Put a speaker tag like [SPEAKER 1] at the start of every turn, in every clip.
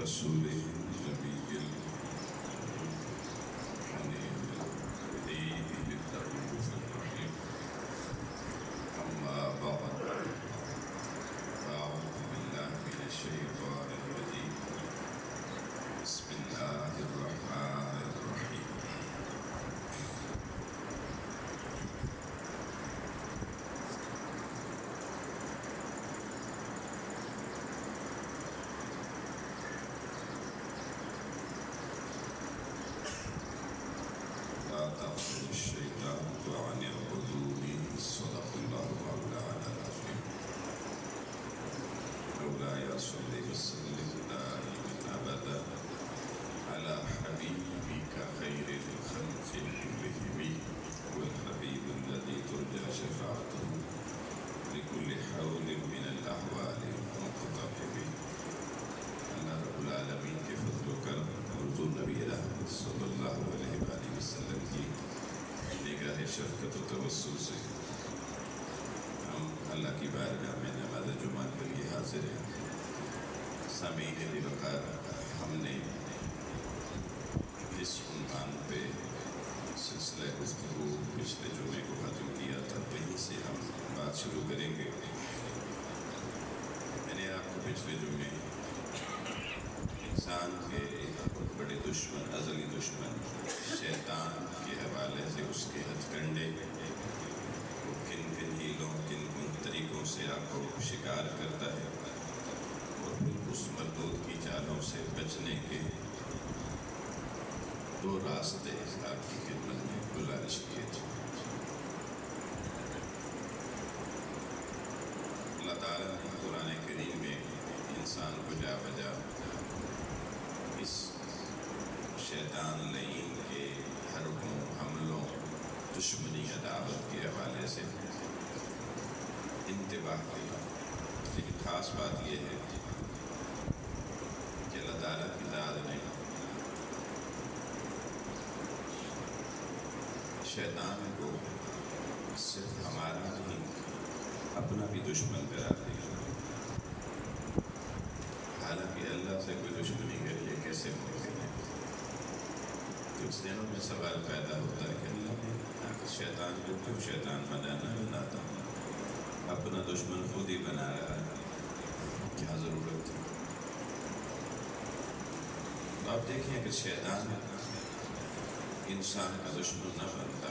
[SPEAKER 1] رسوله النبي الحنين الهدي بالرؤوف الرحيم أما بعد فأعوذ بالله من الشيطان الرجيم بسم الله الرحمن الرحيم لا تأخذ الشيطان عن القدوم صدق الله مولانا العظيم مولاي صل وسلم دائما أبدا على حبيبك خير الخلق كلهم والحبيب الذي ترجى شفاعته لكل حول من الأحوال المقتحم اللہ رب العالمین کے فضل و کرم حضور نبی رحمت صلی اللہ علیہ وآلہ وسلم کی نگاہ شفقت و توسل سے ہم اللہ کی بارگاہ میں نماز جمعہ کے لیے حاضر ہیں۔ سامعین وقار، ہم نے اس عنوان پہ سلسلہ گفتگو پچھلے جمعے کو ختم کیا تھا، وہیں سے ہم بات شروع کریں گے۔ میں نے آپ کو پچھلے جمعے انسان کے بڑے دشمن، ازلی دشمن شیطان کے حوالے سے اس کے ہتھ کنڈے، وہ کن کن ہیلوں، کن کن طریقوں سے آپ کو شکار کرتا ہے، اور پھر اس مردود کی چالوں سے بچنے کے دو راستے آپ کی خدمت میں گزارش کیے تھے۔ اللہ تعالیٰ نے قرآن کریم میں انسان کو جا بجا اس شیطان لعین کے حربوں، حملوں، دشمنی، عداوت کے حوالے سے انتباہ کیا۔ لیکن خاص بات یہ ہے کہ اللہ تعالیٰ کی ذات نے شیطان کو صرف ہمارا نہیں، اپنا بھی دشمن قرار دیا۔ حالانکہ اللہ سے کوئی دشمنی کر یہ کیسے ممکن ہے؟ کچھ دنوں میں سوال پیدا ہوتا ہے کہ اللہ نے آخر شیطان کو کیوں شیطان بناتا ہوں؟ اپنا دشمن خود ہی بنا رہا ہے، کیا ضرورت تھی؟ تو آپ دیکھیں کہ شیطان انسان کا دشمن نہ بنتا،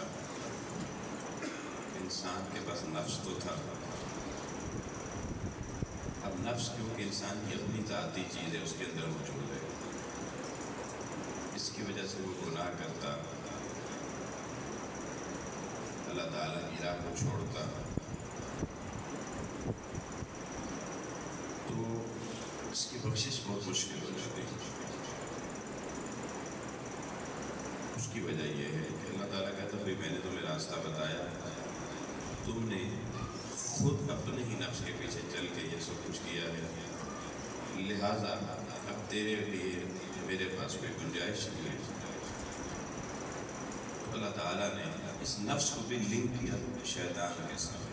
[SPEAKER 1] انسان کے پاس نفس تو تھا۔ اب نفس کیونکہ انسان کی اپنی ذاتی چیز ہے، اس کے اندر موجود ہے، اس کی وجہ سے وہ گناہ کرتا، اللہ تعالیٰ کی راہ کو چھوڑتا، تو اس کی بخشش بہت مشکل ہو جاتی ہے۔ اس کی وجہ یہ ہے کہ اللہ تعالیٰ کہتا ہے میں نے تمہیں راستہ بتایا، تم نے خود اپنے ہی نفس کے پیچھے چل کے یہ سب کچھ کیا ہے، لہٰذا اب تیرے لیے میرے پاس کوئی گنجائش نہیں ہے۔ تو اللہ تعالیٰ نے اس نفس کو بھی لنک کیا شیطان کے ساتھ،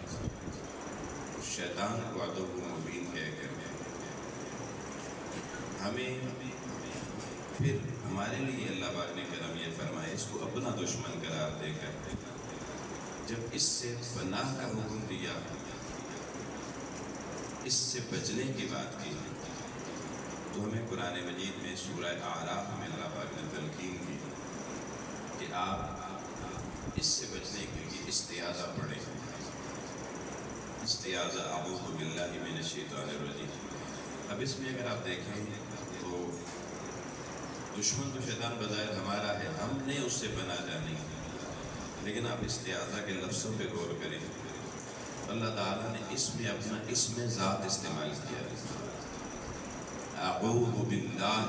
[SPEAKER 1] شیطان کو عدو مبین کہہ کر ہمیں پھر ہمارے لیے اللہ پاک نے کرم یہ فرمایا، اس کو اپنا دشمن قرار دے کر جب اس سے پناہ کا حکم دیا، اس سے بچنے کی بات کی، تو ہمیں قرآن مجید میں سورہ اعراف میں اللہ پاک نے تلقین کی کہ آپ اس سے بچنے کے لیے استعاذہ پڑھیں۔ استعاذہ اعوذ باللہ من الشیطان الرجیم۔ اب اس میں اگر آپ دیکھیں تو دشمن تو شیطان بظاہر ہمارا ہے، ہم نے اس سے پناہ جانی، لیکن آپ استعاذہ کے لفظوں پہ غور کریں، اللہ تعالیٰ نے اس میں اپنا اسم ذات استعمال کیا ہے، اعوذ باللہ،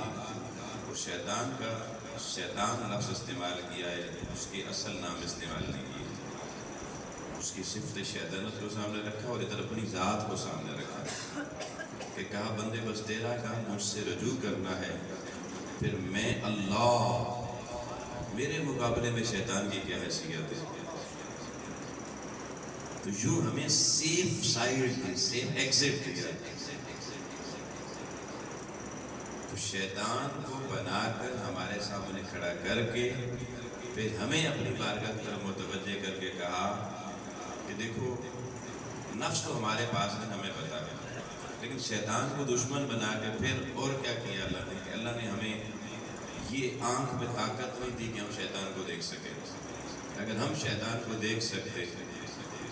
[SPEAKER 1] اور شیطان لفظ استعمال کیا ہے، اس کی اصل نام استعمال نہیں کیا، اس کی صفت شیطانت کو سامنے رکھا اور ادھر اپنی ذات کو سامنے رکھا کہ کہا بندے بس تیرا کام مجھ سے رجوع کرنا ہے، پھر میں اللہ، میرے مقابلے میں شیطان کی کیا حیثیت ہے؟ تو یوں ہمیں سیف سائیڈ، سیف ایگزٹ دیا۔ تو شیطان کو بنا کر ہمارے سامنے کھڑا کر کے پھر ہمیں اپنی بارگاہ کی طرف متوجہ کر کے کہا کہ دیکھو نفس تو ہمارے پاس ہے، ہمیں پتا ہے، لیکن شیطان کو دشمن بنا کے پھر اور کیا کیا اللہ نے کہ اللہ نے ہمیں یہ آنکھ میں طاقت نہیں دی کہ ہم شیطان کو دیکھ سکیں۔ اگر ہم شیطان کو دیکھ سکتے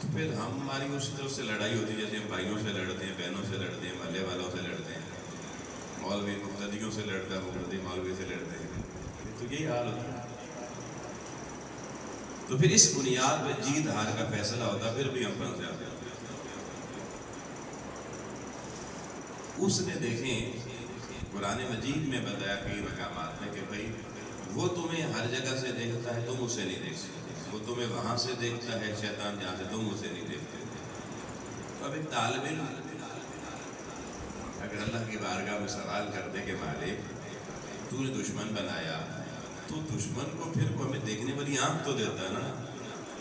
[SPEAKER 1] تو پھر ہماری اسی طرف سے لڑائی ہوتی جیسے ہم بھائیوں سے لڑتے ہیں، بہنوں سے لڑتے ہیں، محلے والوں سے لڑتے ہیں، مولوی مقتدیوں سے لڑتا ہے، مقتدی مولوی سے لڑتے ہیں، تو یہی حال ہوتا ہے۔ تو پھر اس بنیاد پہ جیت ہار کا فیصلہ ہوتا، پھر بھی ہم پھنس جاتے ہیں۔ اس نے دیکھیں قرآن مجید میں بتایا کئی مقامات میں کہ بھائی وہ تمہیں ہر جگہ سے دیکھتا ہے، تم اسے نہیں دیکھ سکتے، وہ تمہیں وہاں سے دیکھتا ہے شیطان جہاں سے، تم اسے نہیں دیکھتے۔ تو اب ایک طالب علم اگر اللہ کی بارگاہ میں سوال کرتے کہ مالک تو نے دشمن بنایا، تو دشمن کو پھر کو ہمیں دیکھنے والی آنکھ تو دیتا ہے نا،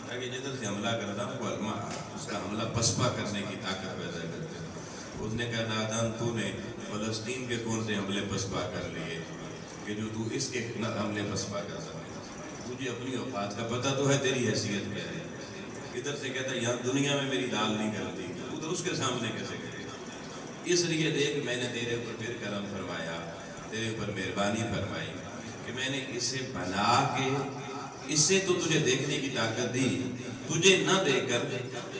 [SPEAKER 1] تاکہ جدھر سے حملہ کرتا ہوں وہ اس کا حملہ پسپا کرنے کی طاقت پیدا کرتے ہیں۔ اس نے کہا نادان تو نے فلسطین کے کون سے حملے پسپا کر لیے کہ جو تو اس کے حملے پسپا کر سکتے؟ تجھے اپنی اوقات کا پتہ تو ہے، تیری حیثیت کیا ہے؟ ادھر سے کہتا ہے یہاں دنیا میں میری دال نہیں گلتی، ادھر اس کے سامنے کیسے کرے؟ اس لیے دیکھ میں نے تیرے اوپر پھر کرم فرمایا، تیرے اوپر مہربانی فرمائی کہ میں نے اسے بنا کے اس سے تو تجھے دیکھنے کی طاقت دی، تجھے نہ دے کر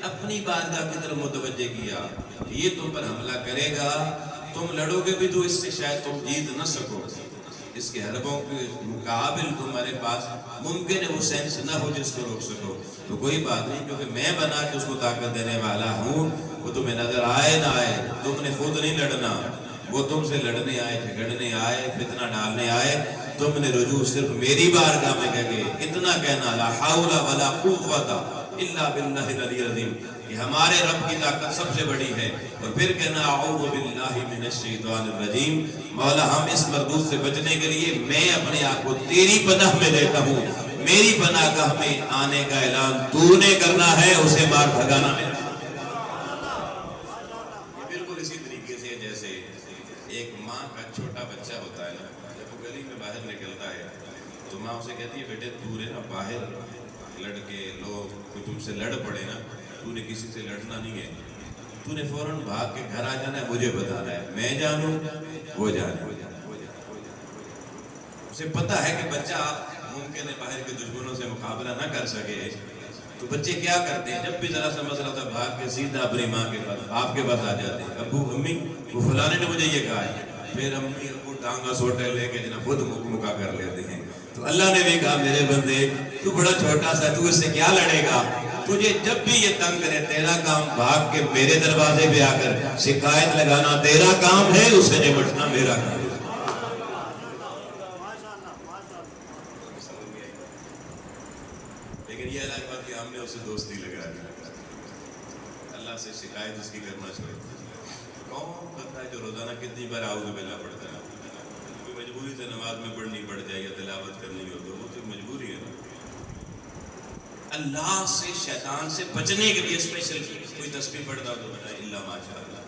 [SPEAKER 1] اپنی بارگاہ کی طرف متوجہ کیا۔ یہ تم پر حملہ کرے گا، تم لڑو گے بھی تو اس سے شاید تم جیت نہ سکو، اس کے حربوں کے مقابل تمہارے پاس ممکن ہے وہ سینس نہ ہو جس کو روک سکو، تو کوئی بات نہیں، کیونکہ میں بنا کے اس کو طاقت دینے والا ہوں۔ وہ تمہیں نظر آئے نہ آئے، تم نے خود نہیں لڑنا، وہ تم سے لڑنے آئے، جھگڑنے آئے، فتنہ ڈالنے آئے، تم نے رجوع صرف میری بارگاہ میں کہہ کے اتنا کہنا لا حول ولا قوت الا باللہ العلی العظیم کہ ہمارے رب کی طاقت سب سے بڑی ہے، اور پھر کہنا اعوذ باللہ من الشیطان الرجیم، مولا ہم اس مردود سے بچنے کے لیے میں اپنے آپ کو تیری پناہ میں دیتا ہوں، میری پناہ گاہ میں آنے کا اعلان تو نے کرنا ہے، اسے مار بھگانا ہے۔ یہ بالکل اسی طریقے سے جیسے ایک ماں کا چھوٹا بچہ ہوتا ہے نا، جب وہ گلی میں باہر نکلتا ہے تو ماں اسے کہتی ہے بیٹے دور ہے نا، باہر لڑکے لوگ کوئی تم سے لڑ پڑے نا، تو نے کسی سے لڑنا نہیں ہے، تو نے فوراً بھاگ کے گھر آ جانا ہے، مجھے بتانا ہے، میں جانوں وہ جانے۔ اسے پتہ ہے کہ بچہ ممکن ہے باہر کے دشمنوں سے مقابلہ نہ کر سکے، تو بچے کیا کرتے ہیں جب بھی ذرا سا مسئلہ ہوتا ہے بھاگ کے سیدھا اپنی ماں کے پاس، باپ کے پاس آ جاتے ہیں، ابو امی وہ فلانے نے مجھے یہ کہا ہے، پھر امی ابو ٹانگا سوٹے لے کے جناب خود مکہ کر لیتے ہیں۔ تو اللہ نے بھی کہا میرے بندے تو بڑا چھوٹا سا، تو اس سے کیا لڑے گا؟ تجھے جب بھی یہ تنگ کرے تیرا کام بھاگ کے میرے دروازے پہ آ کر شکایت لگانا تیرا کام ہے، اسے نمٹنا میرا کام ہے۔ لیکن یہ الگ بات کہ ہم نے اسے دوستی لگا دی، اللہ سے شکایت اس کی کرنا چھوڑ دی۔ کون بندہ ہے جو روزانہ کتنی بار اعوذ باللہ پڑھتا ہے؟ کوئی مجبوری سے نماز میں پڑھنی پڑ جائے یا تلاوت کرنی ہو تو وہ تو مجبوری ہے نا۔ اللہ سے شیطان سے بچنے کے لیے اسپیشل کوئی تسبیح پڑھتا ہو تو بتائے الا ماشاء اللہ۔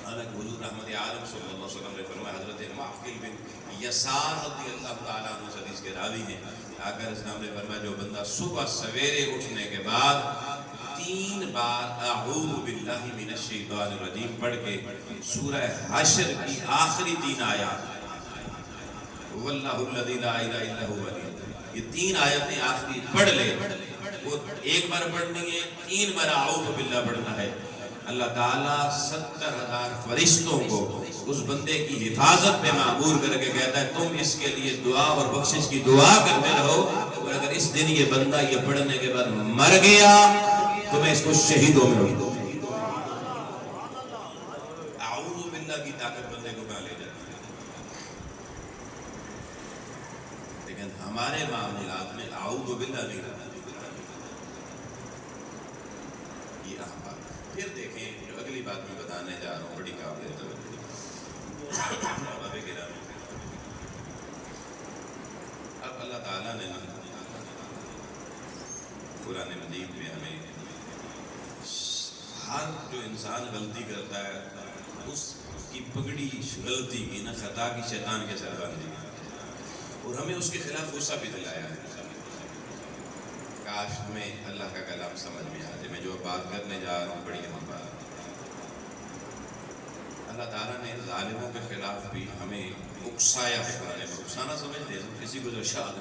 [SPEAKER 1] حالانکہ حضور رحمت عالم صلی اللہ علیہ وسلم نے فرمایا، حضرت معقل بن یسار رضی اللہ تعالیٰ عنہ اس حدیث کے راوی ہیں، آقا اسلام نے فرمایا جو بندہ صبح سویرے اٹھنے کے بعد 3 بار اعوذ باللہ من الشیطان الرجیم پڑھ کے سورہ حشر کی آخری 3 آیات واللہ الذی لا الہ الا هو، یہ 3 آیتیں آخری پڑھ لے، وہ ایک بار پڑھنی ہے، 3 بار اعوذ باللہ پڑھنا ہے، اللہ تعالیٰ 70,000 فرشتوں کو اس بندے کی حفاظت میں معمور کر کے کہتا ہے تم اس کے لیے دعا اور بخشش کی دعا کرتے رہو، اور اگر اس دن یہ بندہ یہ پڑھنے کے بعد مر گیا تو میں اس کو شہیدوں میں رکھ دوں۔ اعوذ باللہ کی طاقت بندے کو کہاں لے جاتی ہے؟ لیکن ہمارے معاملات میں اعوذ باللہ نہیں رہتا۔ یہ اہم بات۔ پھر دیکھیں جو اگلی بات میں بتانے جا رہا ہوں بڑی قابل توجہ۔ اب اللہ تعالیٰ نے قرآن مجید میں ہمیں ہر جو انسان غلطی کرتا ہے اس کی پگڑی غلطی کی نہ خطا کی شیطان کے سر باندھی اور ہمیں اس کے خلاف غصہ بھی دلایا ہے. کاش ہمیں اللہ کا کلام سمجھ میں آ جائے. میں جو بات کرنے جا رہا ہوں بڑی اہم بات. اللہ تعالیٰ نے ظالموں کے خلاف بھی ہمیں اکسایا ہے. قرآن میں اکسانا سمجھتے ہیں کسی کو جو شاد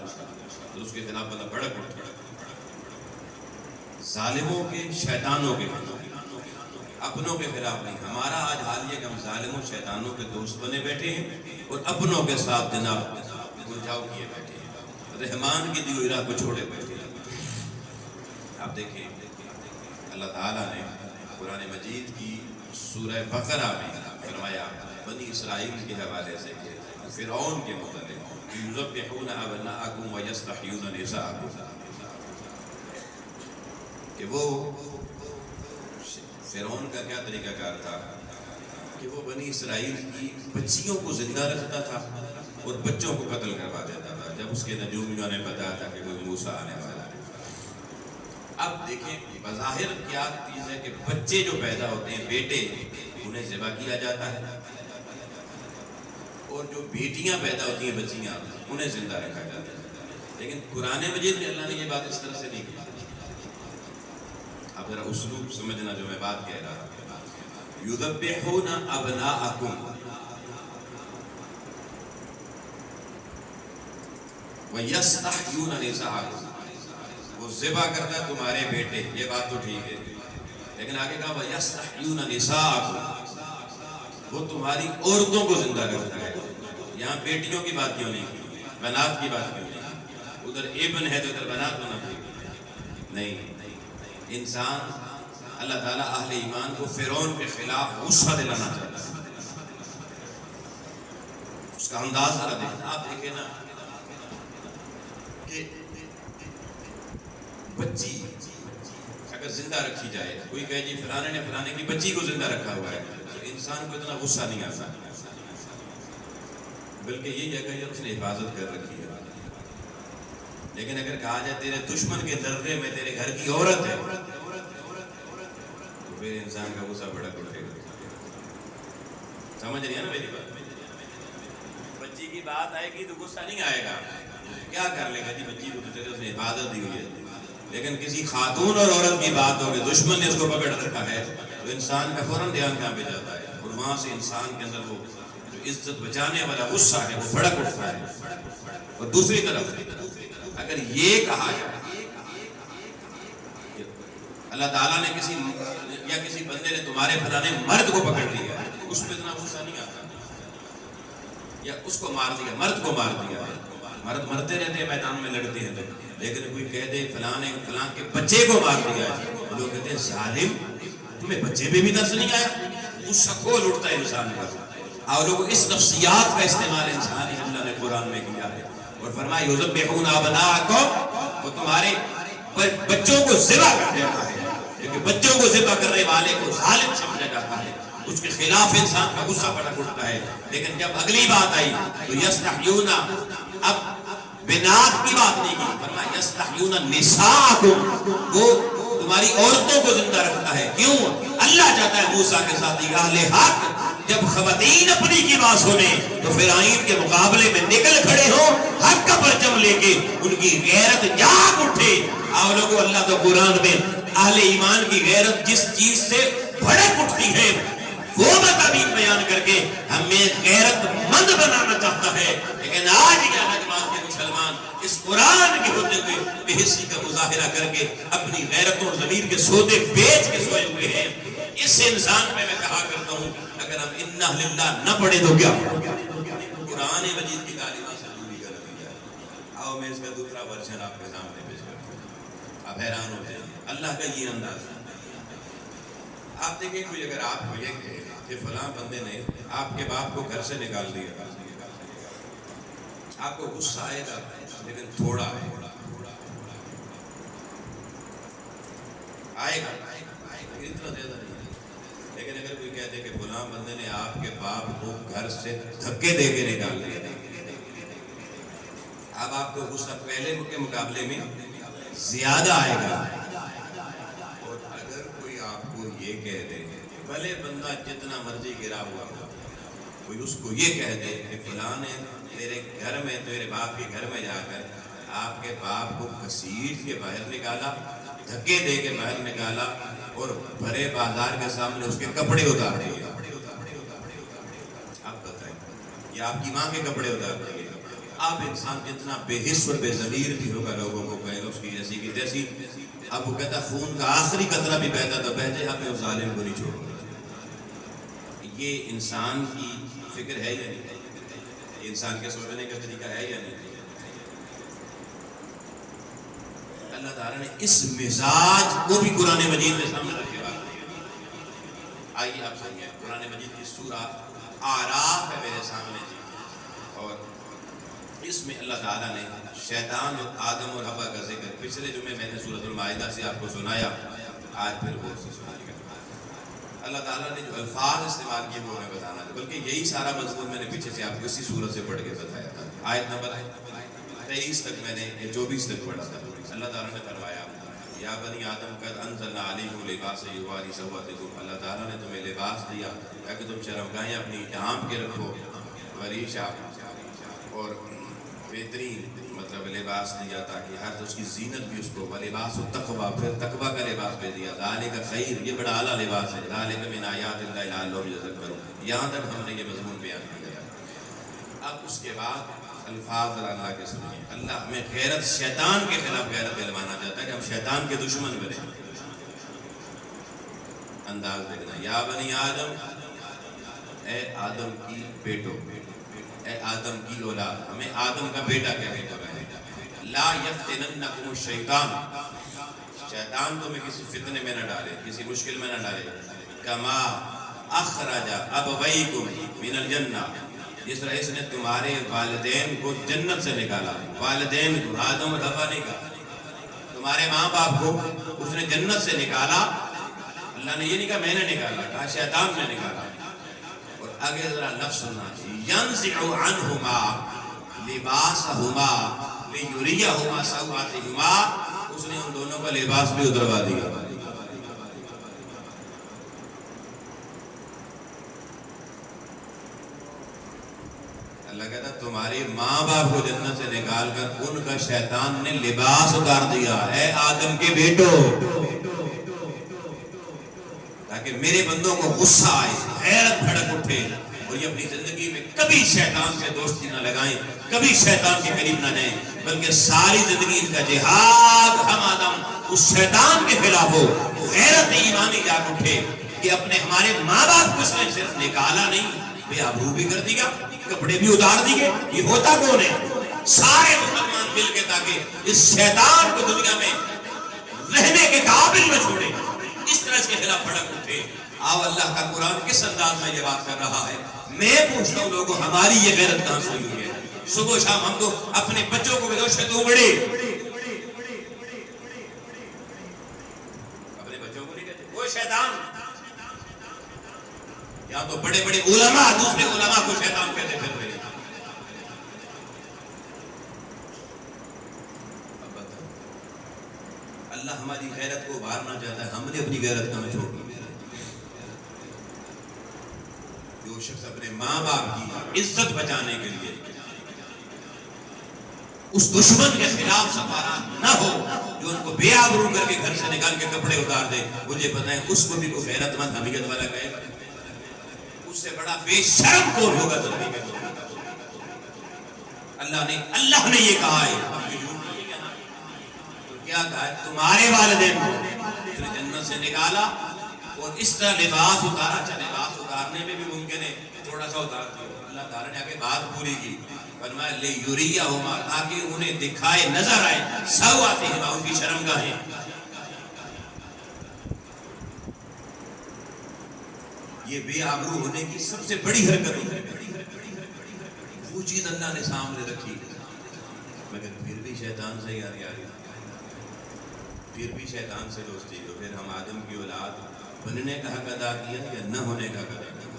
[SPEAKER 1] تو اس کے خلاف بندہ بڑک اٹھتا ہے. ظالموں کے شیطانوں کے اپنوں کے خلاف نہیں. ہمارا آج حال یہ کہ ہم ظالموں شیطانوں کے دوست بنے بیٹھے ہیں اور اپنوں کے ساتھ جناب گلجاؤ کیے بیٹھے ہیں. رحمان کی دی ہوئی راہ کو چھوڑے بیٹھے ہیں. آپ دیکھیں اللہ تعالیٰ نے قرآن مجید کی سورہ بقرہ میں فرمایا بنی اسرائیل کے حوالے سے کہ فرعون کے متعلق یذبحون ابناءکم ویستحیون نساءکم کہ وہ فرعون کا کیا طریقہ کار تھا کہ وہ بنی اسرائیل کی بچیوں کو زندہ رکھتا تھا اور بچوں کو قتل کروا دیتا تھا جب اس کے نجومیوں نے بتایا تھا کہ کوئی موسیٰ آنے والا ہے. اب دیکھیں بظاہر کیا چیز ہے کہ بچے جو پیدا ہوتے ہیں بیٹے انہیں ذبح کیا جاتا ہے اور جو بیٹیاں پیدا ہوتی ہیں بچیاں انہیں زندہ رکھا جاتا ہے. لیکن قرآن مجید میں اللہ نے یہ بات اس طرح سے نہیں کی. اب ذرا اسلوب سمجھنا جو میں بات کہہ رہا ہوں. یذبحون ابناءکم ویستحیون نساءکم وہ ذبح کرتا ہے تمہارے بیٹے. یہ بات تو ٹھیک ہے لیکن آگے کہا وَيَسْتَحْيُونَ نِسَاءَكُمْ وہ تمہاری عورتوں کو زندہ رکھتا ہے. یہاں بیٹیوں کی بات کیوں نہیں بنات کی بات کیوں نہیں؟ ادھر ابن ہے تو ادھر بنات ہونا نہیں. انسان اللہ تعالیٰ اہل ایمان کو فرعون کے خلاف غصہ دلانا چاہتا ہے. اس کا انداز ذرا دیکھنا. آپ دیکھیں نا کہ بچی اگر زندہ رکھی جائے کوئی کہے جی فلانے نے فلانے کی بچی کو زندہ رکھا ہوا ہے تو انسان کو اتنا غصہ نہیں آتا بلکہ یہ جگہ یہ اس نے حفاظت کر رکھی ہے. لیکن اگر کہا جائے تیرے دشمن کے درجے میں تیرے گھر کی عورت ہے تو پھر انسان کا غصہ بڑا اٹھے گا. سمجھ رہی ہے نا میری بات؟ بچی کی بات آئے گی تو غصہ نہیں آئے گا. کیا کر لے گا جی بچی کو تو اس نے حفاظت دی ہوئی ہے. لیکن کسی خاتون اور عورت کی بات ہو کہ دشمن نے اس کو پکڑ رکھا ہے تو انسان کا فوراً دھیان کہاں پہ جاتا ہے اور وہاں سے انسان کے اندر وہ جو عزت بچانے والا غصہ ہے وہ بھڑک اٹھتا ہے. اور دوسری طرف اگر یہ کہا جائے کہ اللہ تعالیٰ نے کسی بندے نے تمہارے فلانے مرد کو پکڑ لیا ہے اس پہ اتنا غصہ نہیں آتا. یا اس کو مار دیا مرد کو مار دیا ہے. مرد مرتے رہتے ہیں میدان میں لڑتے ہیں تو لیکن کوئی کہہ دے فلاں کے بچے کو مار دیا ہے لوگ کہتے ہیں ظالم تمہیں بچے پہ بھی ترس نہیں آیا. غصہ کھول اٹھتا ہے انسان کا. اور لوگ اس نفسیات کا استعمال انسانی اللہ نے قرآن میں کیا ہے اور فرمایا یذبحون ابناءکم وہ تمہارے بچوں کو ذبح کر دیتا ہے. کیونکہ بچوں کو ذبح کرنے والے کو ظالم سمجھا جاتا ہے. اس کے خلاف انسان کا غصہ بڑا اٹھتا ہے. لیکن جب اگلی بات آئی تو یستحیون اب بنات کی بات نہیں کی. فرمایا یستحیون نساءکم وہ تمہاری عورتوں کو زندہ رکھتا ہے. کیوں؟ اللہ چاہتا ہے موسیٰ کے ساتھی اہل حق جب خواتین اپنی کی بات سنے تو فرعون کے مقابلے میں نکل کھڑے ہو حق کا پرچم لے کے ان کی غیرت جاگ اٹھے. آپ لوگوں اللہ تو قرآن میں اہل ایمان کی غیرت جس چیز سے بھڑک اٹھتی ہے وہ مطابق بیان کر کے ہمیں غیرت مند بنانا چاہتا ہے. لیکن آج کیا نجمات کے مسلمان اس قرآن کے ہوتے ہوئے بے حسی کا مظاہرہ کر کے اپنی غیرتوں اور ضمیر کے سودے بیچ کے سوئے ہوئے ہیں. اس انسان میں کہا کرتا ہوں اگر ہم انا للہ نہ پڑھیں تو کیا قرآن مجید کی تعلیمات سے دوری کر دی جائے. آؤ میں اس کا دوسرا ورژن آپ کے سامنے پیش کرتا ہوں. آپ حیران ہو جائیں اللہ کا یہ انداز ہے. آپ دیکھیں کوئی اگر آپ کو یہ کہے کہ فلاں بندے نے آپ کے باپ کو گھر سے نکال دیا آپ کو غصہ آئے گا لیکن تھوڑا آئے گا اتنا زیادہ نہیں. لیکن اگر کوئی کہتے کہ فلاں بندے نے آپ کے باپ کو گھر سے دھکے دے کے نکال دیا اب آپ کو غصہ پہلے کے مقابلے میں زیادہ آئے گا. اور اگر کوئی آپ کو یہ کہہ دے بھلے بندہ جتنا مرضی گرا ہوا ہو کوئی اس کو یہ کہہ دے کہ فلاں نے تیرے گھر میں، تیرے باپ کے گھر میں جا کر آپ کے باپ کو گھسیٹ کے باہر نکالا، دھکے دے کے باہر نکالا اور بھرے بازار کے سامنے اس کے کپڑے اتار دیے، آپ بتائیں، یا آپ کی ماں کے کپڑے اتار دیے، آپ انسان جتنا بے حس اور بے ضمیر بھی ہوگا لوگوں کو کہے گا اس کی ایسی کی تیسی. اب وہ کہتا خون کا آخری قطرہ بھی بہتا تو بہہ جائے، ہمیں اس ظالم کو نہیں چھوڑوں گا. یہ انسان کی فکر ہے یا نہیں؟ یہ انسان کے سوچنے کا طریقہ ہے یا نہیں؟ اللہ تعالیٰ نے اس مزاج کو بھی قرآن مجید میں سامنے رکھے بات کی. آئیے آپ سنیے قرآن مجید کی سورہ اعراف ہے میرے سامنے جی، اور اس میں اللہ تعالیٰ نے شیطان اور آدم اور حوا کا ذکر پچھلے جمعے میں نے سورۃ المائدہ سے آپ کو سنایا، آج پھر غور سے سنائیے گا. اللہ تعالیٰ نے جو الفاظ استعمال کیے وہ ہمیں بتانا ہے، بلکہ یہی سارا مضمون میں نے پیچھے سے آپ کو اسی سورت سے پڑھ کے بتایا تھا. آیت نمبر 23 تک میں نے 24 تک پڑھا تھا. اللہ تعالیٰ نے فرمایا یا بنی آدم قد انزلنا علیکم لباسا یواری سوآتکم، اللہ تعالیٰ نے تمہیں لباس دیا تاکہ تم شرمگاہیں اپنی ڈھانپ کے رکھو، وریشا اور بہترین مطلب لباس دیا تاکہ ہر اس کی زینت بھی اس کو، ولباس التقویٰ، پھر تقویٰ کا لباس بھی دیا، ذالک خیر، یہ بڑا اعلیٰ لباس ہے، ذالک من آیات اللہ لعلہم یذکرون. یہاں تک ہم نے یہ مضمون بیان کیا. اب اس کے بعد الفاظ اللہ کے سنیے. اللہ ہمیں غیرت، شیطان کے خلاف غیرت دلوانا چاہتا ہے کہ ہم شیطان کے دشمن بنیں. انداز دیکھنا، یا بنی آدم، اے آدم کی بیٹو، اے آدم کی اولاد، ہمیں آدم کا بیٹا کہہ کے رہے ہیں. لا یفتننکم الشیطان، شیطان تمہیں کسی فتنے میں نہ ڈالے، کسی مشکل میں نہ ڈالے. کما اخرج ابویکم من الجنہ، جس طرح اس نے تمہارے والدین کو جنت سے نکالا. والدین کو آدم اور حوا نے کہا، تمہارے ماں باپ کو اس نے جنت سے نکالا. اللہ نے یہ نہیں کہا میں نے نکالا، کہا شیطان نے نکالا. اور آگے ذرا لفظ سننا چاہیے، ينزع عنہما لباسہما لیریہما سوآتہما، اس نے ان دونوں کا لباس بھی اتروا دیا. اللہ کہتا تمہارے ماں باپ کو جنت سے نکال کر ان کا شیطان نے لباس اتار دیا. اے آدم کے بیٹو، تاکہ میرے بندوں کو غصہ آئے، غیرت بھڑک اٹھے اور یہ اپنی زندگی میں کبھی شیطان سے دوستی نہ لگائیں، کبھی شیطان کے قریب نہ جائیں، بلکہ ساری زندگی ان کا جہاد ہم آدم اس شیطان کے خلاف ہو. غیرت ایمانی جاگ اٹھے کہ اپنے ہمارے ماں باپ کو اس نے صرف نکالا نہیں، بے آبرو بھی کر دیا، کپڑے بھی اتار دیے. یہ ہوتا کون ہے؟ سارے مسلمان مل کے تاکہ اس شیطان کو دنیا میں رہنے کے قابل میں چھوڑے، اس طرح اس کے خلاف بھڑک اٹھے. آو اللہ کا قرآن کس انداز میں یہ بات کر رہا ہے؟ میں پوچھتا ہوں لوگوں، ہماری یہ غیرت کہاں سے ہوئی ہے؟ صبح شام ہم تو اپنے بچوں کو بدوش تو اگڑے، اپنے بچوں کو نہیں کہتے وہ شیطان، یا تو بڑے بڑے علماء دوسرے علماء کو شیطان کہتے پھر رہے. اللہ ہماری غیرت کو ابھارنا چاہتا ہے، ہم نے اپنی غیرت کہاں چھوڑی؟ جو شخص اپنے ماں باپ کی عزت بچانے کے لیے اس دشمن کے خلاف سفارا نہ ہو، جو ان کو بے آبرو کر کے گھر سے نکال کے کپڑے اتار دے، مجھے پتہ ہے اس کو بھی کوئی غیرت مند حمیت والا کہے گا. اس سے بڑا بے شرم کون ہوگا زندگی میں؟ اللہ نے یہ کہا ہے، تو کیا کہا ہے؟ تمہارے والدین کو اس نے جنت سے نکالا اور اس طرح لباس اتارا. اچھا لباس اتارنے میں بھی ممکن ہے تھوڑا سا اتار دیا. اللہ تعالیٰ نے آگے بات پوری کی، فرمایا لیریہما، تاکہ انہیں دکھائے، نظر آئے، سوآتہما، ان کی شرمگاہیں. یہ بے آبرو ہونے کی سب سے بڑی حرکت ہے. وہ چیز اللہ نے سامنے رکھی، مگر پھر بھی شیطان سے یاری، پھر بھی شیطان سے دوستی. تو پھر ہم آدم کی اولاد بننے کا حق ادا کیا یا نہ ہونے کا حق ادا کیا؟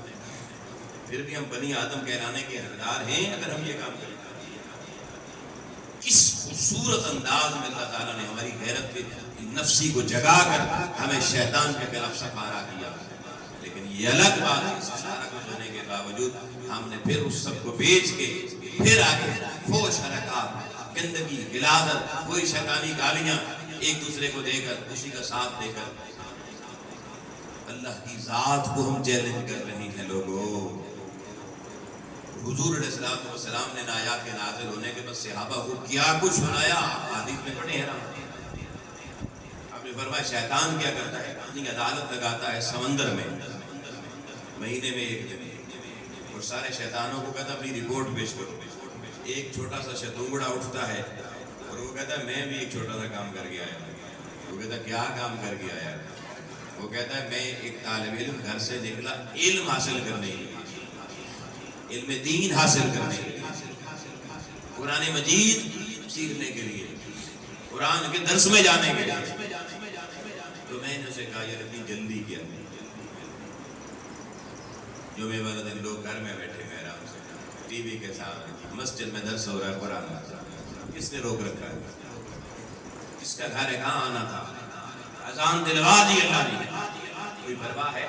[SPEAKER 1] پھر بھی ہم بنی آدم کہلانے کے حقدار ہیں اگر ہم یہ کام کریں. کس خوبصورت انداز میں اللہ تعالیٰ نے ہماری غیرت کے نفسی کو جگا کر ہمیں شیطان کے خلاف سفارا کیا. لیکن یہ الگ بات ہے، سارا کچھ ہونے کے بعد باوجود ہم نے پھر اس سب کو بیچ کے پھر آگے فوش حرکات، گندگی، غلاظت، کوئی شیطانی گالیاں ایک دوسرے کو دے کر، اسی کا ساتھ دے کر اللہ کی ذات کو ہم چیلنج کر رہے ہیں لوگوں۔ حضور علیہ السلام نے آیات کے نازل ہونے کے بعد صحابہ کو کیا کچھ سنایا، حدیث میں پڑھے ہیں نا۔ آپ نے فرمایا شیطان کیا کرتا ہے، اپنی عدالت لگاتا ہے سمندر میں مہینے میں ایک دن، اور سارے شیطانوں کو کہتا ہے اپنی رپورٹ پیش کرو۔ ایک چھوٹا سا شتونگڑا اٹھتا ہے اور وہ کہتا ہے میں بھی ایک چھوٹا سا کام کر کے آیا ہوں۔ وہ کہتا ہے کیا کام کر کے آیا؟ وہ کہتا ہے میں ایک طالب علم گھر سے نکلا علم حاصل کرنے کے لیے، علم دین حاصل کرنے کے لیے، قرآن مجید سیکھنے کے لیے، قرآن کے درس میں جانے کے لیے۔ تو میں نے اسے کہا یار اتنی جلدی کیا؟ جمعے والا دن لوگ گھر میں بیٹھے ہوئے آرام سے ٹی وی کے ساتھ، مسجد میں درس ہو رہا ہے قرآن کا، کس نے روک رکھا ہے؟ کس کا گھر ہے؟ کہاں آنا تھا؟ اذان دلوا دی اللہ نے، کوئی پرواہ ہے؟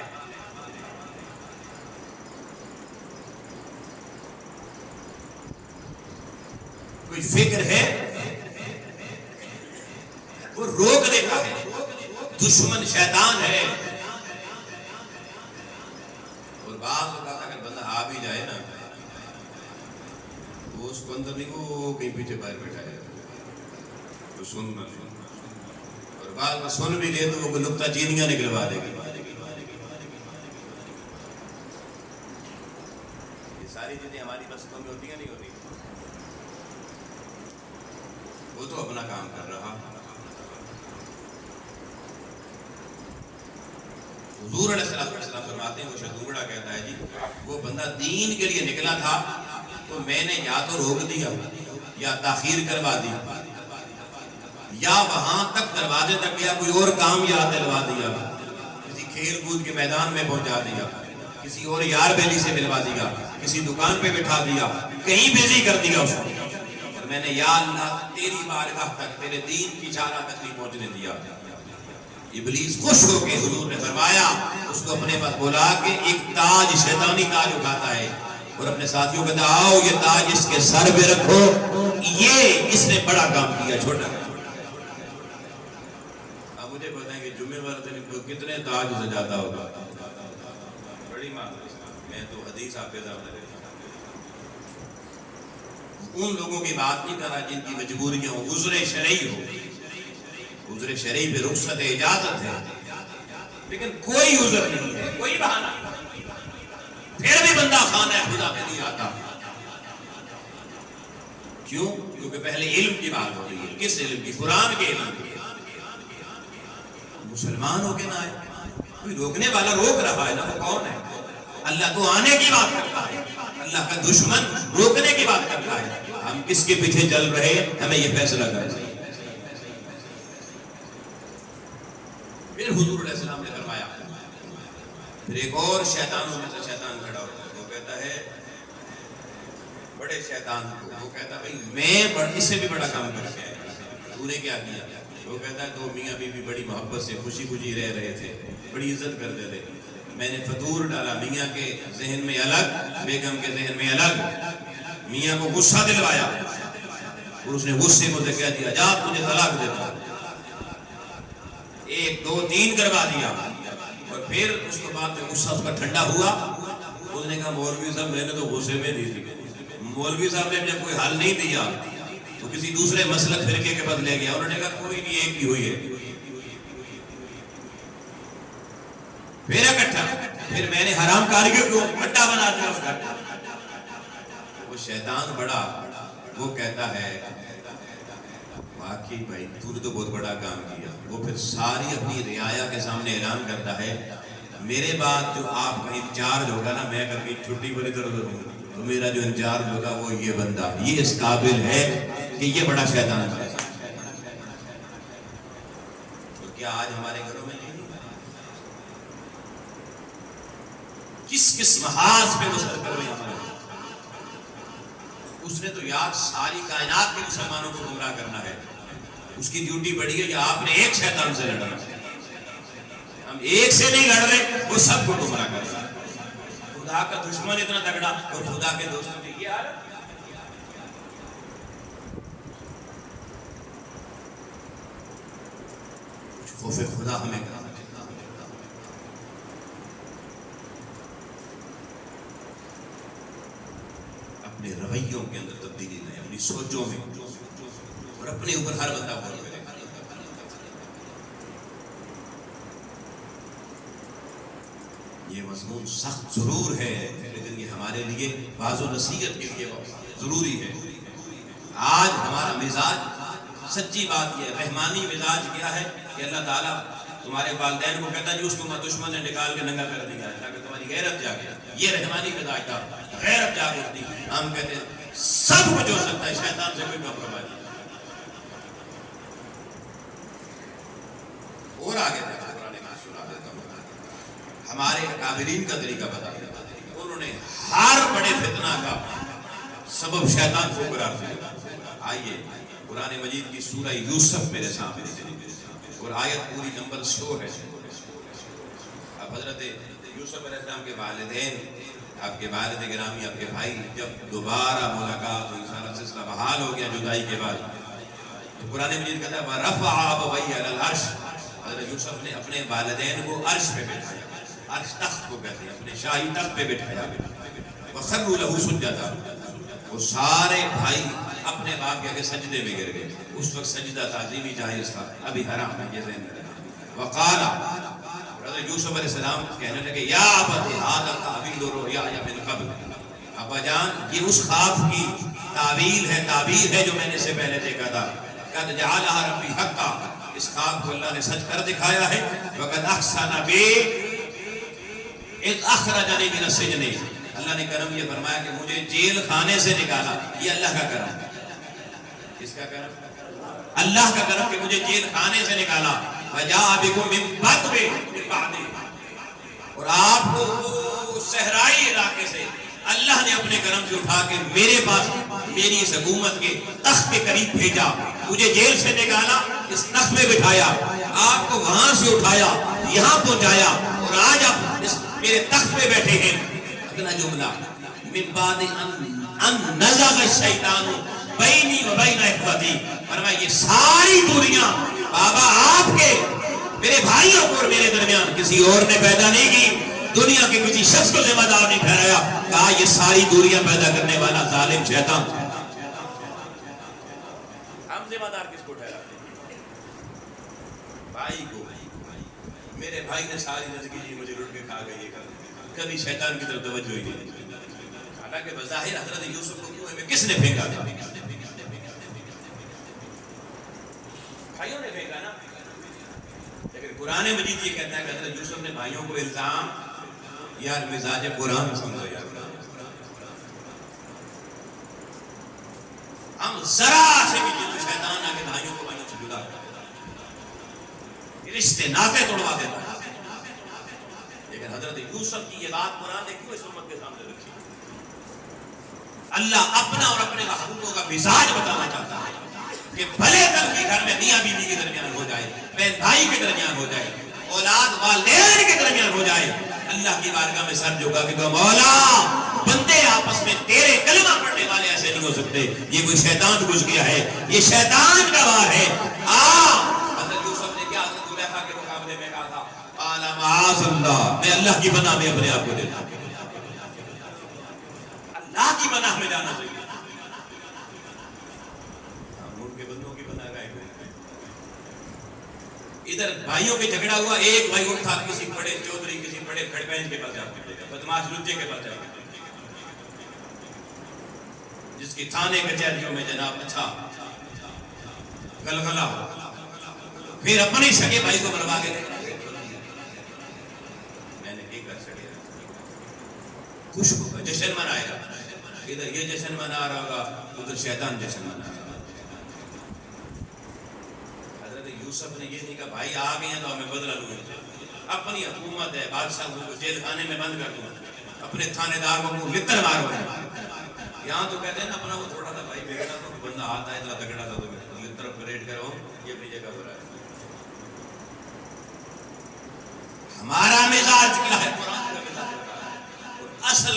[SPEAKER 1] کوئی فکر ہے؟ وہ روک دیتا ہے، دشمن شیطان ہے۔ اور بعض اوقات اگر بندہ آ بھی جائے نا، وہ اس کو اندر نہیں، وہ کہیں پیچھے باہر بیٹھائے تو سننا، اور بعض میں سن بھی لے تو وہ نکتہ چینیاں نکلوا دے گی۔ یہ ساری چیزیں ہماری بستوں میں ہوتی ہیں نہیں ہوتی؟ وہ تو اپنا کام کر رہا۔ حضور علیہ السلام فرماتے ہیں وہ شتونگڑا کہتا ہے جی وہ بندہ دین کے لیے نکلا تھا تو میں نے یا تو روک دیا یا تاخیر کروا دی، یا وہاں تک دروازے تک گیا کوئی اور کام یاد دلوا دیا، کسی کھیل کود کے میدان میں پہنچا دیا، کسی اور یار بیلی سے ملوا دیا، کسی دکان پہ بٹھا دیا، کہیں بزی کر دیا اس کو، اور میں نے یا اللہ تیری بارگاہ تک، تیرے دین کی چارہ تک نہیں پہنچنے دیا۔ ابلیس خوش ہو کے حضور نے فرمایا اس کو اپنے پاس بلا کے ایک تاج، شیطانی تاج اٹھاتا ہے اور اپنے ساتھیوں کو کہتا آؤ یہ تاج اس کے سر پہ رکھو، یہ اس نے بڑا کام کیا، چھوٹا کام۔ اب مجھے بتائیں کہ جمعے والے دن کو کتنے تاج سجاتا ہوگا؟ بڑی بات، میں تو حدیث حافظ ان لوگوں کی بات نہیں کر رہا جن کی مجبوریاں ہو، عذر شرعی ہو، عذر شرعی پہ رخصت اجازت ہے، لیکن کوئی عذر نہیں ہے، کوئی بہانہ نہیں، پھر بھی بندہ خانہ خدا میں نہیں آتا۔ کیوں؟ کیونکہ پہلے علم کی بات ہو رہی ہے۔ کس علم کی؟ قرآن کے علم کی۔ مسلمان ہو کے نہ آئے، کوئی روکنے والا روک رہا ہے نا، وہ کون ہے؟ اللہ تو آنے کی بات کرتا ہے، اللہ کا دشمن روکنے کی بات کرتا ہے۔ ہم کس کے پیچھے چل رہے ہیں، ہمیں یہ فیصلہ کرنا ہے۔ پھر حضور علیہ السلام نے فرمایا، پھر ایک اور شیطانوں میں سے شیطان کھڑا ہوتا ہے، وہ کہتا ہے بڑے شیطان کو، وہ کہتا ہے میں اس سے بھی بڑا کام کر کے آیا، تو نے کیا کیا؟ وہ کہتا ہے تو میاں بیوی بڑی محبت سے خوشی خوشی رہ رہے تھے، بڑی عزت کرتے تھے، میں نے فطور ڈالا، میاں کے ذہن میں الگ، بیگم کے ذہن میں الگ، میاں کو غصہ دلوایا اور اس نے غصے کو کہہ دیا جا تجھے طلاق دیتا، ایک دو تین کروا دیا، اور پھر اس کے بعد میں غصہ اس کا ٹھنڈا ہوا، اس نے کہا مولوی صاحب میں نے تو غصے میں دی تھی، مولوی صاحب نے جب کوئی حل نہیں دیا تو کسی دوسرے مسلک فرقے کے پاس لے گیا، انہوں نے کہا کوئی نہیں ایک ہی ہوئی ہے، پھر اکٹھا، پھر میں نے حرام کاریوں کو اڈا بنا دیا اس کا۔ وہ شیطان بڑا، وہ کہتا ہے واقعی بھائی تو نے تو بہت بڑا کام کیا، وہ پھر ساری اپنی رعایا کے سامنے اعلان کرتا ہے میرے بعد جو آپ کا انچارج ہوگا نا، میں اگر کہیں چھٹی پر ادھر ادھر ہوں تو میرا جو انچارج ہوگا وہ یہ بندہ، یہ اس قابل ہے کہ یہ بڑا شیطان ہے۔ تو کیا آج ہمارے گھروں میں نہیں؟ کس کس محاذ پہ وہ سرگرمی ہمارے، اس نے تو یار ساری کائنات کے مسلمانوں کو گمراہ کرنا ہے، اس کی ڈیوٹی بڑی ہے کہ آپ نے ایک شیطان سے لڑنا ہے، ہم ایک سے نہیں لڑ رہے، وہ سب کو گمراہ کر رہا ہے۔ خدا خدا کا دشمن اتنا تگڑا اور خدا کے دوستوں کی یہ حالت. خوف خدا ہمیں اپنے رویوں کے اندر تبدیلی لائے، اپنی سوچوں میں، اور اپنے اوپر ہر بندہ غور کرے. یہ مضمون سخت ضرور ہے، لیکن یہ ہمارے لیے باز و نصیحت کے لیے ضروری ہے. آج ہمارا مزاج، سچی بات یہ رحمانی مزاج کیا ہے کہ اللہ تعالیٰ تمہارے والدین کو کہتا ہے جو اس کو دشمن نے نکال کے ننگا کر دیا ہے تاکہ تمہاری غیرت جاگے. یہ رحمانی مزاج تھا، غیرت جاگ اٹھتی. ہم کہتے ہیں سب کچھ ہو سکتا ہے، شیطان سے کوئی کمپرومائز نہیں. اور آگے ہمارے اکابرین کا طریقہ بتا دیا، انہوں نے ہر بڑے فتنہ کا سبب شیطان کو قرار دیا. آئیے قرآن مجید کی سورہ یوسف میرے سامنے، اور آیت پوری نمبر 100 ہے. اب حضرت یوسف علیہ السلام کے والدین، آپ کے والد گرامی، آپ کے بھائی، جب دوبارہ ملاقات ہوئی، سارا سلسلہ بحال ہو گیا جدائی کے بعد، تو قرآن مجید کہتا ہے وَرَفَعَ أَبَوَيْهِ عَلَى الْعَرْشِ. حضرت یوسف نے اپنے والدین کو عرش پہ بٹھایا. عرش تخت کو کہتے ہیں، اپنے شاہی تخت پہ بٹھایا. وَخَرُّوا لَهُ سُجَّدًا. وہ سارے بھائی اپنے باپ کے آگے سجدے میں گر گئے. اس وقت سجدہ تعظیمی جائز تھا، ابھی حرام ہے، یہ ذہن میں رکھنا. وقال، حضرت یوسف علیہ السلام کہنے لگے یا ابت ھذا تأویل رؤیایا من قبل. ابا جان یہ اس خواب کی تعویل ہے، تعبیر ہے جو میں نے اس سے پہلے دیکھا تھا. قد جعلها ربی حقا. اس خواب کو اللہ نے سچ کر دکھایا ہے. وقد احسن بی اذ اخرجنی من السجن. اللہ نے کرم یہ فرمایا کہ مجھے جیل خانے سے نکالا. یہ اللہ کا کرم. کس کا کرم؟ اللہ کا کرم کہ مجھے جیل خانے سے نکالا. وجاء بكم من بدو، اور آپ کو صحرائی علاقے سے اللہ نے اپنے کرم سے اٹھا کے میرے پاس، میری اس حکومت کے تخت کے قریب بھیجا. مجھے جیل سے نکالا، اس تخت میں بٹھایا، آپ کو وہاں سے اٹھایا، یہاں پہنچایا، اور آج آپ اس میرے تخت پہ بیٹھے ہیں. اگلا جملہ من بعد ان نزغ الشیطان بینی و بین اخوتی. فرمایا یہ ساری دوریاں بابا آپ کے، میرے بھائیوں کو اور میرے درمیان کسی اور نے پیدا نہیں کی. دنیا کے کسی شخص کو ذمہ دار نہیں ٹھہرایا. کہا یہ ساری دوریاں پیدا کرنے والا ظالم شیطان. ہم ذمہ دار کس کو ٹھہراتے ہیں؟ بھائی کو. میرے بھائی نے ساری زندگی جی مجھے لٹ کے کھا گئی، یہ کر کبھی شیطان کی طرف توجہ ہی نہیں. حالانکہ بظاہر حضرت یوسف کو کنویں میں کس نے پھینکا تھا؟ بھائیوں نے پھینکا نا. لیکن قرآن مجید یہ کہتا ہے کہ حضرت یوسف نے بھائیوں کو الزام، یار مزاج قرآن سمجھو یار، ہم ذرا سے بھی جن شیطان آ کے بھائیوں کو بھائیوں سے جدا رشتے ناطے توڑوا دیتا ہے. لیکن حضرت یوسف کی یہ بات قرآن نے کیوں اس امت کے سامنے رکھی؟ اللہ اپنا اور اپنے محبوبوں کا مزاج بتانا چاہتا ہے کہ بھلے کل کے گھر میں میاں بیوی کے درمیان ہو جائے، بہن بھائی کے درمیان ہو جائے، اولاد والدین کے درمیان ہو جائے، اللہ کی بارگاہ میں سر جھکا کے کہو مولا بندے آپس میں تیرے کلمہ پڑھنے والے ایسے نہیں ہو سکتے. یہ کوئی شیطان گھس گیا ہے، یہ شیطان کا وار ہے. حضرت یوسف نے کیا حضرت زلیخا کے مقابلے میں کہا تھا؟ قال معاذ اللہ، میں اللہ کی پناہ میں اپنے آپ کو دیتا ہوں. اللہ کی پناہ میں جانا چاہیے. ادھر بھائیوں کے جھگڑا ہوا، ایک بھائی اٹھا کسی بڑے چودھری، کسی بڑے کھڑبینچ کے پاس جا کے بدماش لجے کے پاس جا کے، جس کی تھانے کچہریوں میں جناب اچھا گلگلہ ہو، پھر اپنے سگے بھائی کو مروا کے میں نے کی کر سکے. خوش ہوگا، جشن منائے گا. ادھر یہ جشن منا رہا ہوگا، ادھر شیطان جشن منا رہا. یوسف نے یہ نہیں کہا بھائی آ گئے ہیں تو ہمیں بدلہ لوں گا. اپنی حکومت ہے، بادشاہ کو جیل خانے میں بند کر دوں، اپنے تھانے داروں کو لتر مارو. یہاں تو کہتے ہیں نا اپنا وہ تھوڑا سا بھائی بگڑا تو بندہ آتا ہے اتنا تگڑا تھا تو لتر پریڈ کرو، یہ اپنی جگہ پر ہے. ہمارا مزاج کیا ہے؟ قرآن کا مزاج. اصل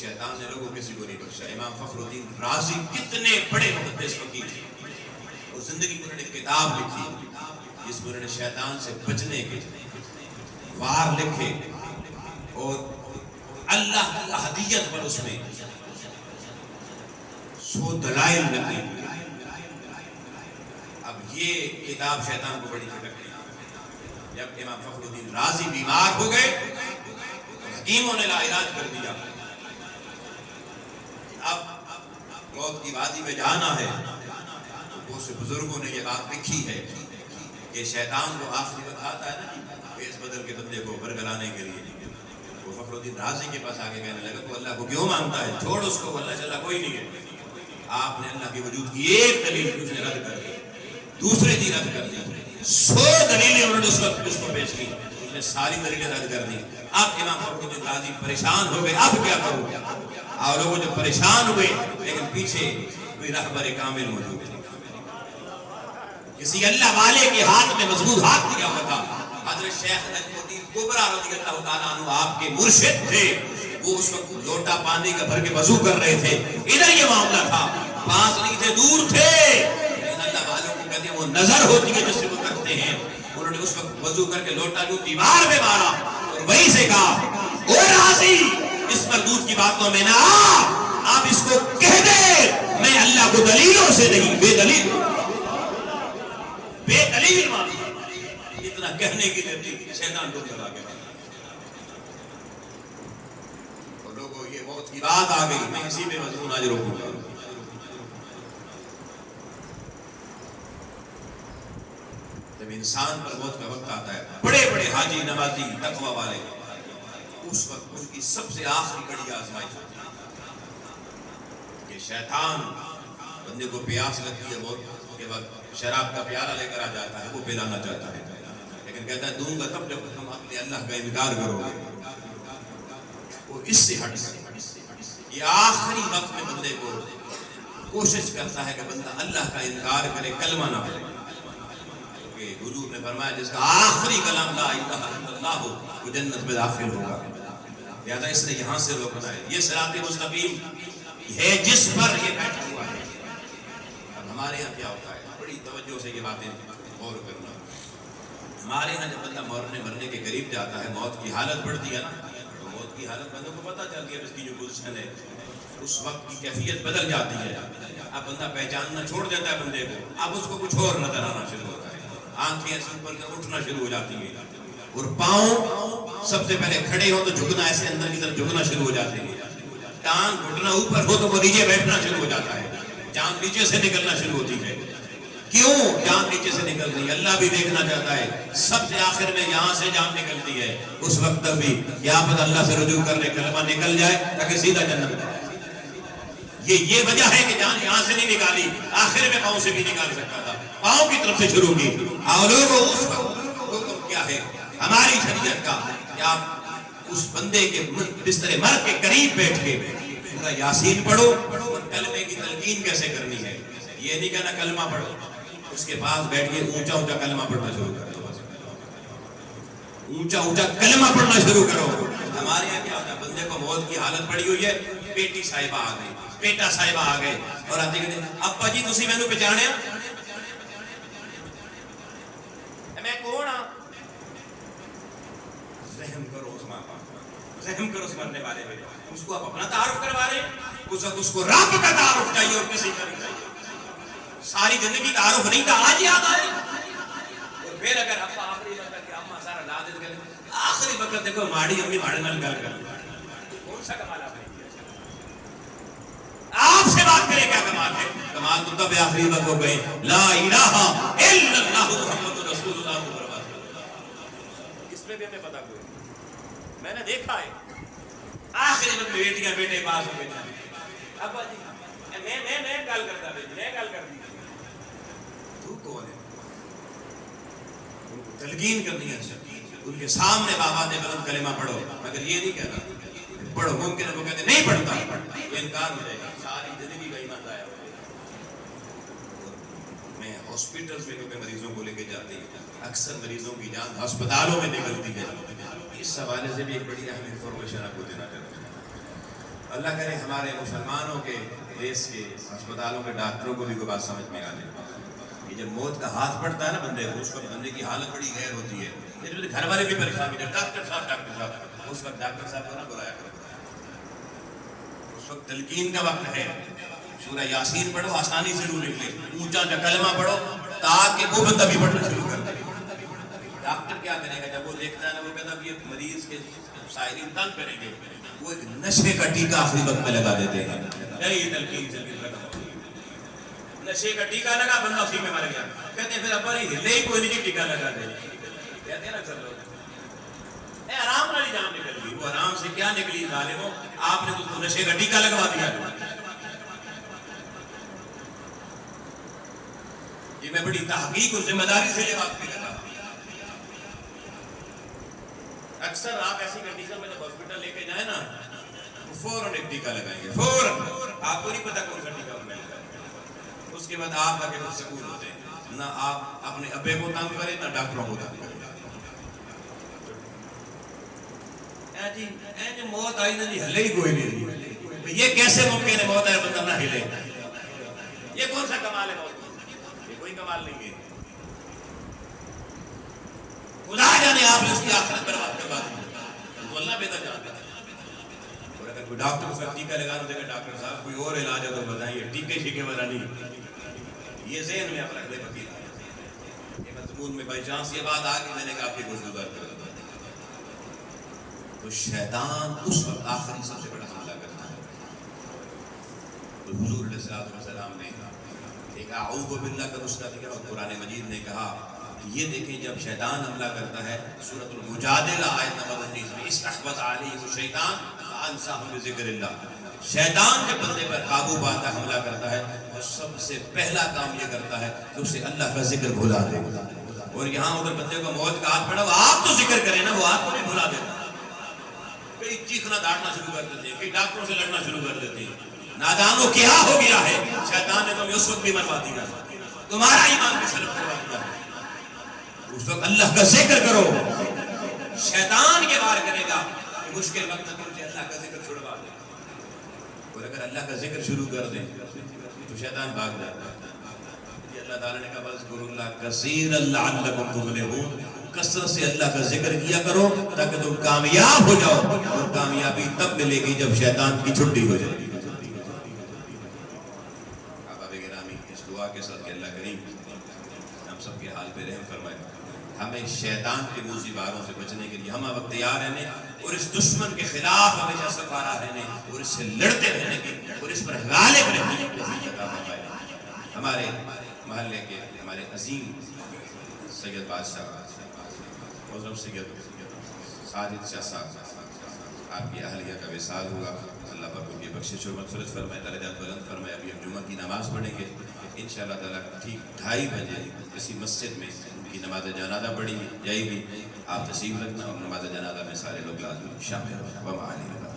[SPEAKER 1] شیطان نے لوگوں کسی کو نہیں بخشا. امام فخر الدین رازی کتنے بڑے محدث فقیر تھے. اور زندگی میں انہوں نے کتاب لکھی جس میں انہوں نے شیطان سے بچنے کے وار لکھے اور اللہ کی احدیت پر اس میں 100 دلائل لکھے. اب یہ کتاب شیطان کو بڑی کھٹک گئی. جب امام فخر الدین رازی بیمار ہو گئے حکیموں نے لا علاج کر دیا. اب موت کی وادی میں جانا ہے. بہت سے بزرگوں نے یہ بات لکھی ہے کہ شیطان کو آخری وقت آتا ہے نا پیس بدل کے بندے کو برگلانے کے لیے. وہ فخر الدین رازی کے پاس آگے کہنے لگا تو اللہ کو کیوں مانتا ہے, چھوڑ اس کو, اللہ چلا کوئی نہیں ہے. آپ نے اللہ کے وجود کی ایک دلیل اس نے رد کر دی, دوسرے دی رد کر دی. 100 دلیلیں انہوں نے اس وقت اس کو پیش کی, اس نے ساری دلیلیں رد کر دی. اب امام فخر الدین رازی پریشان ہو گئے, اب کیا کروں. اور لوگوں جو پریشان ہوئے لیکن پیچھے کوئی رہبر کامل موجود تھا, کسی اللہ والے کے ہاتھ میں مضبوط ہاتھ دیا ہوا تھا. حضرت شیخ نجم الدین کبریٰ رضی اللہ تعالیٰ عنہ آپ کے مرشد تھے. وہ اس وقت لوٹا پانی کا بھر کے وضو کر رہے تھے. ادھر یہ معاملہ تھا, پاس نہیں تھے, دور تھے. لیکن اللہ والوں کو کہتے ہیں وہ نظر ہوتی ہے جس سے وہ تکتے ہیں. انہوں نے اس وقت وضو کر کے لوٹا جو دیوار میں مارا اور وہیں سے کہا او رازی اس مردود کی باتوں میں نہ آ, آپ اس کو کہہ دے میں اللہ کو دلیلوں سے نہیں بے دلیل مانتا. اتنا کہنے کی دیر شیطان کو چلا گیا اور لوگوں یہ موت کی بات آ گئی. میں اسی پہ مضمون آج روکوں گا. جب انسان پر موت کا وقت آتا ہے, بڑے بڑے حاجی نمازی تقوی والے, اس وقت ان کی سب سے آخری بڑی آزمائش ہوتی ہے کہ شیطان بندے کو پیاس لگتی ہے موت کے وقت, شراب کا پیالہ لے کر آ جاتا ہے, وہ پلانا چاہتا ہے لیکن کہتا ہے دوں گا تب جب تم اپنے اللہ کا انکار کرو گے. وہ اس سے ہٹ یہ آخری وقت میں بندے کو کوشش کرتا ہے کہ بندہ اللہ کا انکار کرے, کلمہ نہ پڑھے. کہ حضور نے فرمایا جس کا آخری کلام لا الہ الا اللہ ہو وہ جنت میں داخل ہوگا. لہذا اس نے یہاں سے روکنا ہے. یہ صراط مستقیم ہے جس پر یہ بیٹھا ہوا ہے. اب ہمارے یہاں کیا ہوتا ہے, بڑی توجہ سے یہ باتیں غور کرنا. ہمارے یہاں جب بندہ مرنے کے قریب جاتا ہے, موت کی حالت بڑھتی ہے نا, تو موت کی حالت بندوں کو پتہ چلتی ہے اس کی جو پوزیشن ہے, اس وقت کی کیفیت بدل جاتی ہے. اب بندہ پہچاننا چھوڑ دیتا ہے بندے کو, اب اس کو کچھ اور نظر آنا شروع ہوتا ہے. آنکھیں ایسے اوپر کر اٹھنا شروع ہو جاتی ہیں اور پاؤں سب سے پہلے کھڑے ہو تو جھکنا, ایسے اندر کی طرف جھکنا شروع ہو جاتے ہیں. ٹانگ گھٹنا اوپر ہو تو وہ نیچے بیٹھنا شروع ہو جاتا ہے. جان نیچے سے نکلنا شروع ہوتی ہے. کیوں جان نیچے سے نکل رہی ہے, اللہ بھی دیکھنا چاہتا ہے. سب سے آخر میں یہاں سے جان نکلتی ہے, اس وقت تک بھی کیا پتہ اللہ سے رجوع کرنے کلمہ نکل جائے تاکہ سیدھا جنت جائے. یہ وجہ ہے کہ جان یہاں سے نہیں نکالی, آخر میں پاؤں سے بھی نکال سکتا تھا, پاؤں کی طرف سے شروع کی. اور لوگوں اس وقت حکم کیا ہے ہماری شریعت کا کہ آپ اس بندے کے بستر مرگ کے قریب بیٹھ کے پورا یاسین پڑھو اور کلمے کی تلقین کیسے کرنی ہے. یہ نہیں کہنا کلمہ پڑھو, اس کے پاس بیٹھ کے اونچا اونچا کلمہ پڑھنا شروع کرو, اونچا اونچا کلمہ پڑھنا شروع کرو. ہمارے یہاں کیا ہوتا ہے, بندے کو موت کی حالت پڑی ہوئی ہے, بیٹی صاحبہ آ گئی, بیٹا صاحبہ آ گئے اور آتے کہتے ابا جی تسی مینوں پہچانیا, میں کون ہاں. رحم کرو اس ماں باپ, رحم کرو اس مرنے والے پہ. اس کو آپ اپنا تعارف کروا رہے ہیں, اس کو رب کا تعارف چاہیے اور کسی کا نہیں چاہیے. ساری زندگی تعارف نہیں تھا, آج یاد آئے. اور پھر اگر ابا آخری وقت کہ اما سارا لا دے گئے, آخری وقت دیکھو ماڑی امی ماڑے نال گل کر, کون سا کمال آپ سے بات کرے, کیا کمال ہے. کمال تو تب آخری وقت ہو گئے لا الہ الا اللہ محمد رسول اللہ. اس میں بھی ہمیں پتا کوئی, میں نے دیکھا ہے آخری وقت بیٹیاں بیٹے پاس ہو گئے, ابا جی میں گل کرتا بیٹی, میں گل کر دی. تو کون ہے, ان کو تلقین کرنی ہے, ان کے سامنے بابا نے بلند کلمہ پڑھو, مگر یہ نہیں کہنا پڑھو. ممکن ہے وہ کہتے نہیں پڑھتا, یہ انکار ہو جائے گا, ساری زندگی کا ایمان ضائع ہو جائے گا. میں ہاسپٹلز میں کیونکہ مریضوں کو لے کے جاتی ہوں, اکثر مریضوں کی جان ہسپتالوں میں نکلتی ہے. اس حوالے سے بھی ایک بڑی اہم انفارمیشن آپ کو دینا چاہتا ہوں. اللہ کرے ہمارے مسلمانوں کے دیش کے اسپتالوں کے ڈاکٹروں کو بھی کوئی بات سمجھ میں آ جائے. یہ جب موت کا ہاتھ پڑتا ہے نا بندے کو، اس وقت بندے کی حالت بڑی غیر ہوتی ہے. میرے گھر والے بھی پریشان ہوتے ہیں، ڈاکٹر صاحب، اس وقت ڈاکٹر صاحب کو نہ بلایا کرو. اس وقت تلقین کا وقت ہے. سورہ یاسین پڑھو، آسانی سے روح نکلے. اونچا کا کلمہ پڑھو تاکہ وہ بندہ بھی پڑھنا شروع کر دے. ڈاکٹر کیا کرے گا جب وہ دیکھتا ہے نا، وہ کہتا ہے یہ مریض کے سائرین تنگ کریں گے، وہ ایک نشے کا ٹیکہ آخری وقت میں لگا دیتے ہیں. یہ تلقین نشے کا ٹیکہ لگا، بندہ اسی میں مر گیا. کہتے ہیں پھر ابا نہیں ہلے ہی کوئی نہیں ٹیکہ لگا دے. کہتے ہیں نا چلو آرام والی جان نکل گئی. وہ آرام سے کیا نکلی ظالموں، آپ نے تو اس کو نشے کا ٹیکہ لگوا دیا. یہ میں بڑی تحقیق اور ذمہ داری سے یہ بات کہہ رہا. اکثر آپ ایسی کنڈیشن میں جب ہاسپٹل لے کے جائیں نا، فوراً ایک ٹیکہ لگائیں گے، فوراً. آپ کو نہیں پتا کون سا ٹیکہ ملے گا. اس کے بعد آپ آگے سکون ہوتے ہیں. نہ آپ اپنے ابے کو تنگ کریں، نہ ڈاکٹروں کو تنگ کریں. جی جو موت آئی نا جی، ہلے ہی کوئی نہیں. یہ کیسے ممکن ہے موت آئے بندہ نہ ہلے؟ یہ کون سا کمال ہے موت؟ یہ کوئی کمال نہیں ہے. خدا جانے آپ نے اس کی آخرت برباد کروا دی، تو اللہ بہتر جانتا ہے. اور اگر کوئی ڈاکٹر کو ٹیکہ لگانا دے گا، ڈاکٹر صاحب کوئی اور علاج ہے تو بتائیے. ٹیکے شیکے والا نہیں. یہ ذہن میں آپ رکھ لے وکیل. یہ مضمون میں بائی چانس یہ بات آ گئی، میں نے کہا آپ کی کچھ گزار کر. تو شیطان اس وقت آخری سب سے بڑا حملہ کرتا ہے. تو حضور علیہ السلام نے ایک اعوذ باللہ کا نسخہ دیا، اور قرآن مجید نے کہا کہ یہ دیکھیں جب شیطان حملہ کرتا ہے، سورۃ المجادلہ آیت نمبر 19 میں، استحوذ علیہ الشیطان فانساہ بذکر اللہ. شیطان جب بندے پر قابو پاتا ہے، حملہ کرتا ہے، تو سب سے پہلا کام یہ کرتا ہے کہ اسے اللہ کا ذکر بھلا دے. اور یہاں اگر بندے کو موت کا ہاتھ پڑا، وہ آپ تو ذکر کریں نا، وہ آپ کو نہیں بھلا دیتا. کئی چیخنا داڑنا شروع کر دیتے ہیں، کئی ڈاکٹروں سے لڑنا شروع کر دیتے ہیں. نادانوں کیا ہو گیا ہے، شیطان نے تمہیں اس وقت بھی مروا دیا، تمہارا ایمان بھی سلب کروا دیا. اس وقت اللہ کا ذکر کرو. شیطان کے وار کرے گا کہ مشکل وقت میں تم سے اللہ کا ذکر چھڑوا دے. اور اگر اللہ کا ذکر شروع کر دیں تو شیطان بھاگ جاتا ہے. یہ اللہ تعالیٰ نے کہا وَاذْكُرُوا اللَّهَ كَثِيرًا لَعَلَّكُمْ تُفْلِحُونَ. کثرت سے اللہ کا ذکر کیا کرو تاکہ تم کامیاب ہو جاؤ. اور کامیابی تب ملے گی جب شیطان کی چھٹی ہو جائے گی. احباب گرامی، اس دعا کے ساتھ کہ اللہ کریم ہم سب کے حال پہ رحم فرمائے. ہمیں شیطان کے موذی واروں سے بچنے کے لیے ہم اب تیار رہنے، اور اس دشمن کے خلاف ہمیشہ صفارہ رہنے، اور اس سے لڑتے رہنے کی، اور اس پر غالب رہنے کی توفیق عطا فرمائے. ہمارے محلے کے ہمارے عظیم سید بادشاہ معظم سید ساجد شاہ صاحب، آپ کی اہلیہ کا وصال ہوا. اللہ پاک ان کی بخشش و مغفرت فرمائے، درجات بلند فرمائے. ابھی ہم جمعہ کی نماز پڑھیں گے انشاءاللہ تعالیٰ ٹھیک 2:30 بجے کسی مسجد میں ان کی نماز جنازہ پڑھی جائے گی. آپ تشریف رکھنا، اور نماز جنازہ میں سارے لوگ لازمی شامل ہونا.